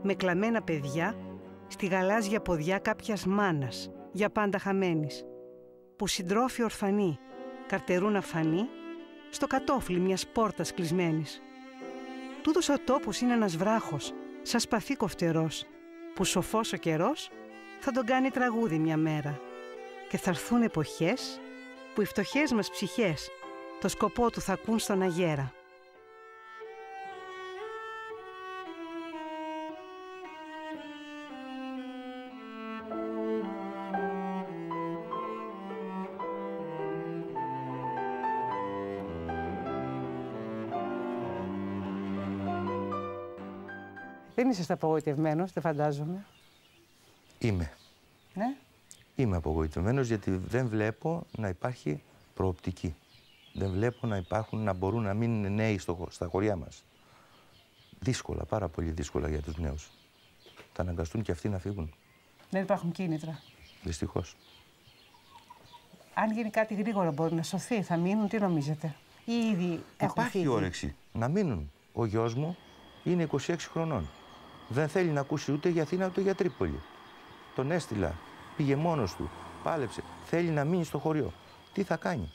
με κλαμμένα παιδιά στη γαλάζια ποδιά κάποιας μάνας, για πάντα χαμένης, που συντρόφοι ορφανοί καρτερούν αφανή στο κατόφλι μιας πόρτας κλεισμένης. Τούτος ο τόπος είναι ένας βράχος, σαν σπαθί κοφτερός, που σοφός ο καιρός θα τον κάνει τραγούδι μια μέρα. Και θα έρθουν εποχές που οι φτωχές μας ψυχές το σκοπό του θα ακούν στον αγέρα. Δεν είσαστε απογοητευμένος, δεν φαντάζομαι. Είμαι. Ναι. Είμαι απογοητευμένος γιατί δεν βλέπω να υπάρχει προοπτική. Δεν βλέπω να μπορούν να μείνουν νέοι στα χωριά μας. Δύσκολα, πάρα πολύ δύσκολα για τους νέους. Θα αναγκαστούν και αυτοί να φύγουν. Δεν υπάρχουν κίνητρα. Δυστυχώς. Αν γίνει κάτι γρήγορα μπορεί να σωθεί, θα μείνουν, τι νομίζετε? Ή ήδη έχουν φύγει? Υπάρχει όρεξη να μείνουν. Ο γιος μου είναι 26 χρονών. Δεν θέλει να ακούσει ούτε για Αθήνα ούτε για Τρίπολη. Τον έστειλα, πήγε μόνος του, πάλεψε. Θέλει να μείνει στο χωριό. Τι θα κάνει?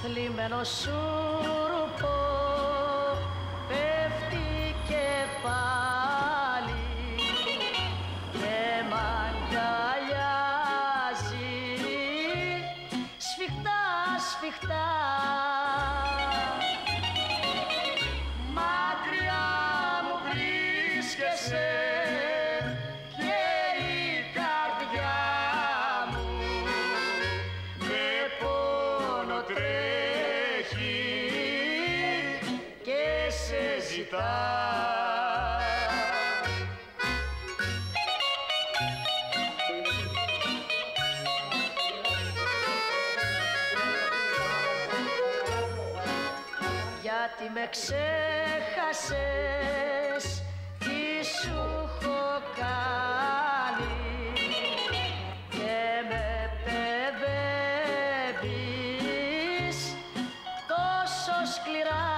Θλιμμένο σούρουπο πέφτει και πάλι και μ' αγκαλιάζει σφιχτά, σφιχτά. Μακριά μου βρίσκεσαι και η καρδιά μου με πόνο τρέχει και σε ζητά. Γιατί με ξέχασες, τι σου έχω κάνει και με παιδεύεις τόσο σκληρά.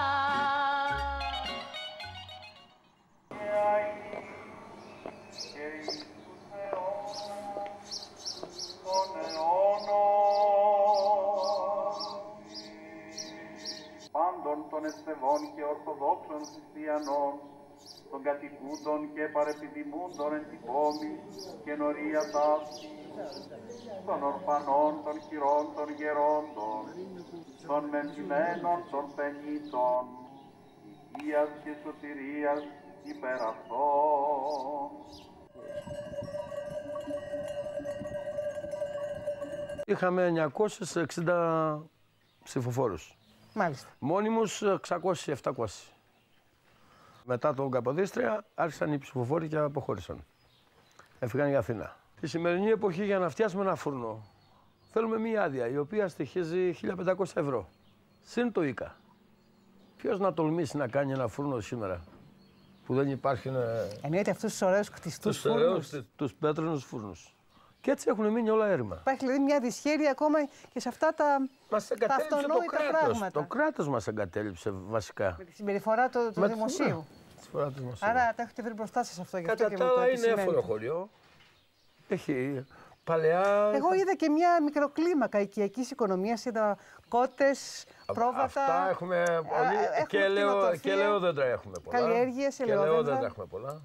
Πάντων των εστεβών και ορθοδόξων χριστιανών, των κατοικούντων και παρεπιδημούντων εν την πόλη και νωρία ταύτη, των ορφανών, των χειρών, των γερόντων, των μεμφημένων, των πενήτων, υγείας και σωτηρίας υπέρ αυτών. Είχαμε 960 ψηφοφόρους. Μάλιστα. Μόνιμους 600-700. Μετά τον Καποδίστρια άρχισαν οι ψηφοφόροι και αποχώρησαν. Έφυγαν για Αθήνα. Στη σημερινή εποχή για να φτιάσουμε ένα φούρνο θέλουμε μία άδεια η οποία στοιχίζει 1.500 ευρώ. Συν το ΙΚΑ. Ποιος να τολμήσει να κάνει ένα φούρνο σήμερα που δεν υπάρχει? Εννοείται αυτούς τους ωραίους κτιστούς φούρνους. Τους πέτρινους φούρνους. Και έτσι έχουν μείνει όλα έρημα. Υπάρχει δηλαδή μια δυσχέρεια ακόμα και σε αυτά τα αυτονόητα πράγματα. Το κράτος μας εγκατέλειψε βασικά. Με τη συμπεριφορά του δημοσίου. Άρα τα έχετε βρει μπροστά σας αυτό. Κατά τα άλλα είναι εύκολο χωριό. Έχει παλαιά... Εγώ είδα και μια μικροκλίμακα οικιακής οικονομίας. Είδα κότες, πρόβατα. Αυτά έχουμε πολύ. Και ελαιόδεντρα έχουμε πολλά. Καλλιέργειες, ελαιόδεντρα. έχουμε πολλά.